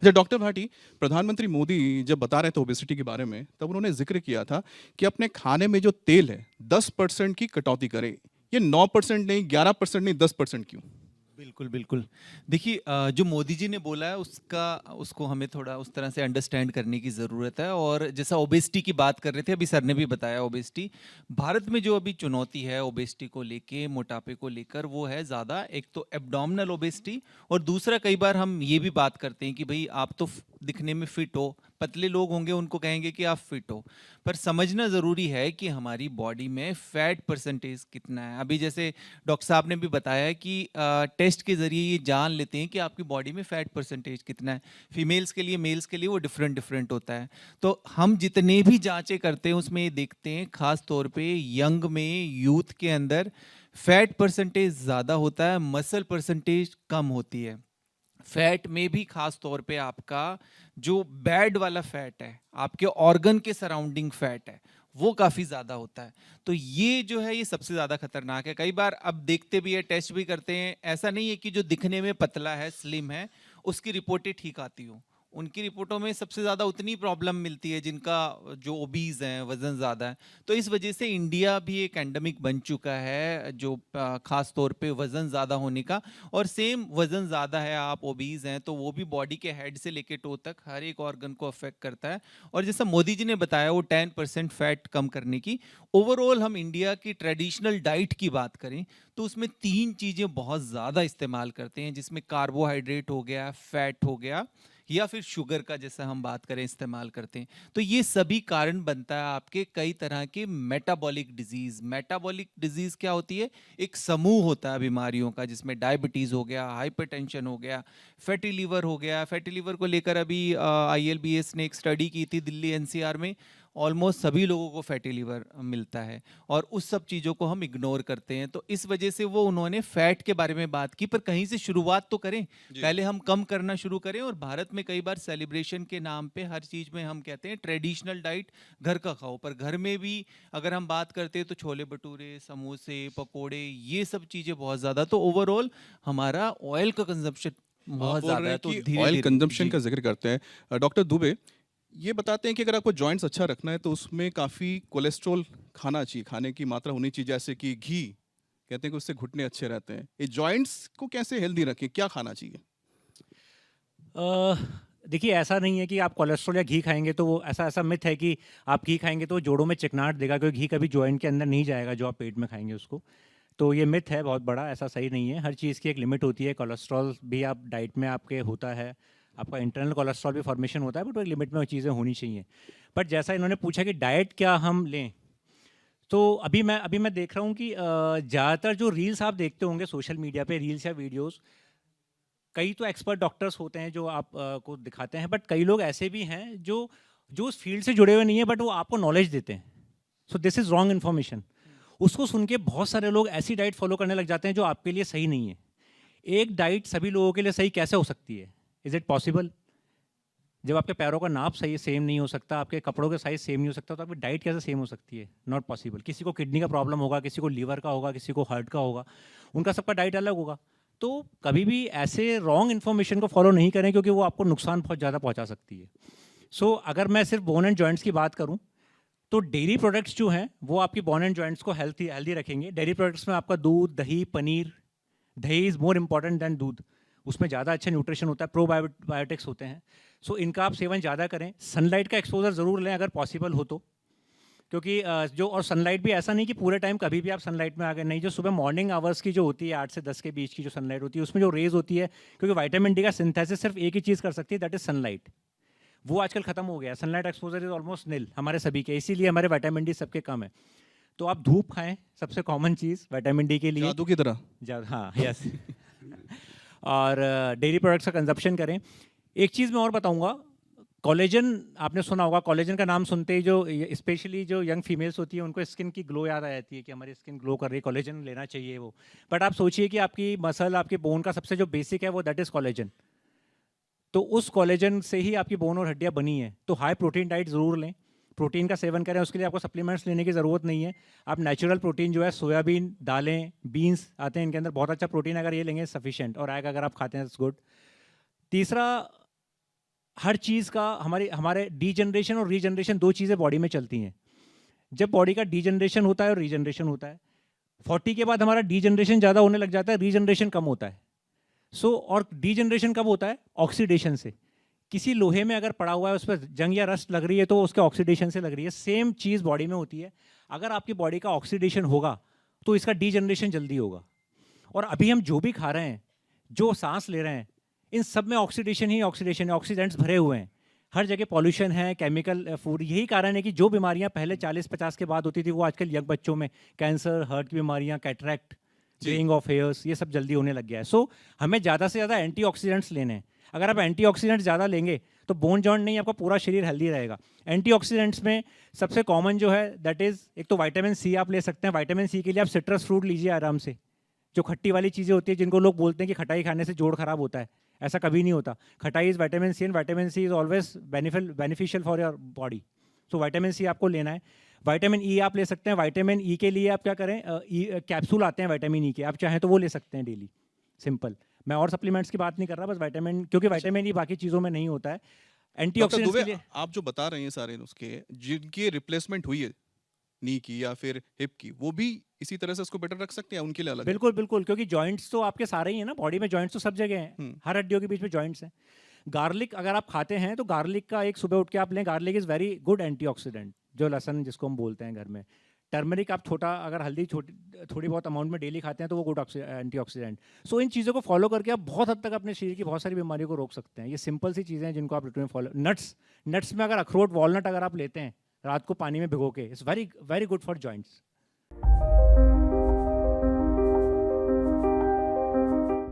अच्छा डॉक्टर भाटी, प्रधानमंत्री मोदी जब बता रहे थे ओबेसिटी के बारे में, तब उन्होंने ज़िक्र किया था कि अपने खाने में जो तेल है, 10% की कटौती करें। ये 9% नहीं, 11% नहीं, 10% क्यों? बिल्कुल, बिल्कुल। देखिए जो मोदी जी ने बोला है उसको हमें थोड़ा उस तरह से अंडरस्टैंड करने की ज़रूरत है। और जैसा ओबेसिटी की बात कर रहे थे, अभी सर ने भी बताया ओबेसिटी, भारत में जो अभी चुनौती है ओबेसिटी को लेके, मोटापे को लेकर, वो है ज़्यादा एक तो एब्डोमिनल ओबेसिटी, और दूसरा कई बार हम ये भी बात करते हैं कि भई आप तो दिखने में फिट हो, पतले लोग होंगे उनको कहेंगे कि आप फिट हो, पर समझना ज़रूरी है कि हमारी बॉडी में फैट परसेंटेज कितना है। अभी जैसे डॉक्टर साहब ने भी बताया है कि टेस्ट के ज़रिए ये जान लेते हैं कि आपकी बॉडी में फैट परसेंटेज कितना है। फीमेल्स के लिए, मेल्स के लिए वो डिफरेंट डिफरेंट होता है। तो हम जितने भी जांचें करते हैं उसमें ये देखते हैं, खास तौर पे यंग में, यूथ के अंदर फैट परसेंटेज ज़्यादा होता है, मसल परसेंटेज कम होती है। फैट में भी खास तौर पे आपका जो बैड वाला फैट है, आपके ऑर्गन के सराउंडिंग फैट है, वो काफी ज्यादा होता है। तो ये जो है ये सबसे ज्यादा खतरनाक है। कई बार अब देखते भी है, टेस्ट भी करते हैं, ऐसा नहीं है कि जो दिखने में पतला है, स्लिम है, उसकी रिपोर्टें ठीक आती हो। उनकी रिपोर्टों में सबसे ज्यादा उतनी प्रॉब्लम मिलती है जिनका जो ओबीज है, वजन ज्यादा है। तो इस वजह से इंडिया भी एक एंडेमिक बन चुका है, जो खास तौर पे वजन ज्यादा होने का। और सेम वजन ज़्यादा है, आप ओबीज हैं, तो वो भी बॉडी के हेड से लेके टो तक हर एक ऑर्गन को अफेक्ट करता है। और जैसा मोदी जी ने बताया वो 10% फैट कम करने की, ओवरऑल हम इंडिया की ट्रेडिशनल डाइट की बात करें तो उसमें 3 चीज़ें बहुत ज़्यादा इस्तेमाल करते हैं, जिसमें कार्बोहाइड्रेट हो गया, फैट हो गया, या फिर शुगर का जैसा हम बात करें इस्तेमाल करते हैं। तो ये सभी कारण बनता है आपके कई तरह के मेटाबॉलिक डिजीज। मेटाबॉलिक डिजीज क्या होती है? एक समूह होता है बीमारियों का, जिसमें डायबिटीज हो गया, हाइपरटेंशन हो गया, फैटी लीवर हो गया। फैटी लीवर को लेकर अभी आईएलबीएस ने एक स्टडी की थी दिल्ली एनसीआर में, ऑलमोस्ट सभी लोगों को फैटी लीवर मिलता है, और उस सब चीज़ों को हम इग्नोर करते हैं। तो इस वजह से वो उन्होंने फैट के बारे में बात की, पर कहीं से शुरुआत तो करें, जी। पहले हम कम करना शुरू करें। और भारत में कई बार सेलिब्रेशन के नाम पे हर चीज़ में हम कहते हैं ट्रेडिशनल डाइट घर का खाओ, पर घर में भी अगर हम बात करते हैं तो छोले भटूरे, समोसे, पकोड़े, ये सब चीज़ें बहुत ज़्यादा। तो ओवरऑल हमारा ऑयल का कंजप्शन आप बहुत बोल ज़्यादा रहे है, हैं तो कि धीरे ऑयल धीरे कंजम्पशन जी। का ज़िक्र करते हैं। डॉक्टर दुबे, ये बताते हैं कि अगर आपको जॉइंट्स अच्छा रखना है तो उसमें काफ़ी कोलेस्ट्रॉल खाना चाहिए, खाने की मात्रा होनी चाहिए, जैसे कि घी, कहते हैं कि उससे घुटने अच्छे रहते हैं। ये जॉइंट्स को कैसे हेल्दी रखें, क्या खाना चाहिए? अ, देखिए ऐसा नहीं है कि आप कोलेस्ट्रॉल या घी खाएँगे तो वो ऐसा मिथ है कि आप घी खाएँगे तो जोड़ों में चिकनाहट देगा, क्योंकि घी कभी जॉइंट के अंदर नहीं जाएगा जो आप पेट में खाएँगे उसको। तो ये मिथ है बहुत बड़ा, ऐसा सही नहीं है। हर चीज़ की एक लिमिट होती है। कोलेस्ट्रॉल भी आप डाइट में आपके होता है, आपका इंटरनल कोलेस्ट्रॉल भी फॉर्मेशन होता है, बट वो एक लिमिट में वो चीज़ें होनी चाहिए। बट जैसा इन्होंने पूछा कि डाइट क्या हम लें, तो अभी मैं देख रहा हूँ कि ज़्यादातर जो रील्स आप देखते होंगे सोशल मीडिया पे, रील्स या वीडियोज़, कई तो एक्सपर्ट डॉक्टर्स होते हैं जो आप को दिखाते हैं, बट कई लोग ऐसे भी हैं जो जो उस फील्ड से जुड़े हुए नहीं है, बट वो आपको नॉलेज देते हैं। So this is wrong information. उसको सुन के बहुत सारे लोग ऐसी डाइट फॉलो करने लग जाते हैं जो आपके लिए सही नहीं है। एक डाइट सभी लोगों के लिए सही कैसे हो सकती है? Is it possible? जब आपके पैरों का नाप सही सेम नहीं हो सकता, आपके कपड़ों का साइज़ सेम नहीं हो सकता, तो आपकी डाइट कैसे सेम हो सकती है? Not possible. किसी को किडनी का प्रॉब्लम होगा, किसी को लीवर का होगा, किसी को हार्ट का होगा, उनका सबका डाइट अलग होगा। तो कभी भी ऐसे रॉन्ग इन्फॉर्मेशन को फॉलो नहीं करें, क्योंकि वो आपको नुकसान बहुत ज़्यादा पहुंचा सकती है। सो अगर मैं सिर्फ बोन एंड जॉइंट्स की बात करूं, तो डेयरी प्रोडक्ट्स जो हैं वो आपकी बोन एंड जॉइंट्स को हेल्थी हेल्दी रखेंगे। डेयरी प्रोडक्ट्स में आपका दूध, दही, पनीर, दही इज़ मोर इम्पॉर्टेंट दैन दूध। उसमें ज़्यादा अच्छा न्यूट्रिशन होता है, प्रोबायोटिक्स होते हैं। सो इनका आप सेवन ज़्यादा करें। सनलाइट का एक्सपोजर ज़रूर लें अगर पॉसिबल हो तो, क्योंकि जो और सनलाइट भी ऐसा नहीं कि पूरे टाइम कभी भी आप सनलाइट में आ गए, नहीं। जो सुबह मॉर्निंग आवर्स की जो होती है 8 से 10 के बीच की जो सनलाइट होती है, उसमें जो रेज होती है, क्योंकि विटामिन डी का सिंथेसिस सिर्फ एक ही चीज़ कर सकती है, दैट इज सनलाइट। वो आजकल खत्म हो गया है। सनलाइट एक्सपोजर इज ऑलमोस्ट निल हमारे सभी के, इसीलिए हमारे विटामिन डी सबके कम है। तो आप धूप खाएं, सबसे कॉमन चीज़ विटामिन डी के लिए। जादू की तरह। हाँ, यस। और डेयरी प्रोडक्ट्स का कंजप्शन करें। एक चीज़ मैं और बताऊंगा, कोलेजन आपने सुना होगा। कोलेजन का नाम सुनते ही जो स्पेशली जो यंग फीमेल्स होती है उनको स्किन की ग्लो याद आ जाती है कि हमारी स्किन ग्लो कर रही है, कोलेजन लेना चाहिए वो। बट आप सोचिए कि आपकी मसल, आपकी बोन का सबसे जो बेसिक है वो दैट इज़ कोलेजन। तो उस कोलेजन से ही आपकी बोन और हड्डियाँ बनी है। तो हाई प्रोटीन डाइट ज़रूर लें, प्रोटीन का सेवन करें। उसके लिए आपको सप्लीमेंट्स लेने की ज़रूरत नहीं है। आप नेचुरल प्रोटीन जो है, सोयाबीन, दालें, बीन्स आते हैं, इनके अंदर बहुत अच्छा प्रोटीन, अगर ये लेंगे सफिशिएंट, और एग अगर आप खाते हैं इट्स गुड। तीसरा, हर चीज़ का हमारे डीजनरेशन और रीजनरेशन 2 चीज़ें बॉडी में चलती हैं। जब बॉडी का डीजनरेशन होता है और रीजनरेशन होता है, 40 के बाद हमारा डीजनरेशन ज़्यादा होने लग जाता है, रीजनरेशन कम होता है। और डीजनरेशन कब होता है? ऑक्सीडेशन से। किसी लोहे में अगर पड़ा हुआ है, उस पर जंग या रस्ट लग रही है, तो उसके ऑक्सीडेशन से लग रही है। सेम चीज़ बॉडी में होती है। अगर आपकी बॉडी का ऑक्सीडेशन होगा तो इसका डीजनरेशन जल्दी होगा। और अभी हम जो भी खा रहे हैं, जो सांस ले रहे हैं, इन सब में ऑक्सीडेशन ही ऑक्सीडेशन है, ऑक्सीडेंट्स भरे हुए हैं। हर जगह पॉल्यूशन है, केमिकल फूड। यही कारण है कि जो बीमारियां पहले 40-50 के बाद होती थी, वो आजकल यंग बच्चों में कैंसर, हार्ट की बीमारियां, कैटरैक्ट, ग्रेइंग ऑफ हेयर्स, ये सब जल्दी होने लग गया है। हमें ज़्यादा से ज़्यादा एंटीऑक्सीडेंट्स लेने हैं। अगर आप एंटीऑक्सीडेंट्स ज़्यादा लेंगे तो बोन जॉइंट नहीं, आपका पूरा शरीर हेल्दी रहेगा। एंटीऑक्सीडेंट्स में सबसे कॉमन जो है दैट इज़, एक तो विटामिन सी आप ले सकते हैं। विटामिन सी के लिए आप सिट्रस फ्रूट लीजिए आराम से। जो खट्टी वाली चीज़ें होती है, जिनको लोग बोलते हैं कि खटाई खाने से जोड़ खराब होता है, ऐसा कभी नहीं होता। खटाई is vitamin C, and vitamin C is always beneficial for your body. Vitamin C आपको लेना है। विटामिन ई आप ले सकते हैं। विटामिन ई के लिए आप क्या करें, कैप्सूल आते हैं विटामिन ई के, आप चाहें तो वो ले सकते हैं डेली, सिंपल। मैं और सप्लीमेंट्स की बात नहीं कर रहा, बस विटामिन, क्योंकि विटामिन ई बाकी चीज़ों में नहीं होता है। डॉक्टर एंटीऑक्सीडेंट्स दुबे, के लिए आप जो बता रहे हैं सारे नुस्खे, जिनकी रिप्लेसमेंट हुई है नी की या फिर हिप की, वो भी इसी तरह से उसको बेटर रख सकते हैं, उनके लिए अलग है? बिल्कुल बिल्कुल, क्योंकि जॉइंट्स तो आपके सारे ही हैं ना, बॉडी में जॉइंट्स तो सब जगह हैं, हम्म, हर हड्डियों के बीच में जॉइंट्स हैं। गार्लिक अगर आप खाते हैं तो गार्लिक का एक सुबह उठ के आप लें, garlic is very good antioxidant. जो लहसन जिसको हम बोलते हैं घर में, टर्मरिक आप छोटा, अगर हल्दी थोड़ी बहुत अमाउंट में डेली खाते हैं तो वो गुड एंटीऑक्सीडेंट। इन चीज़ों को फॉलो करके आप बहुत हद तक अपने शरीर की बहुत सारी बीमारियों को रोक सकते हैं। ये सिंपल सी चीज़ें हैं जिनको आप रूटीन में फॉलो। नट्स में अगर अखरोट, वॉलनट अगर आप लेते हैं रात को पानी में भिगो के, it's very very good for joints.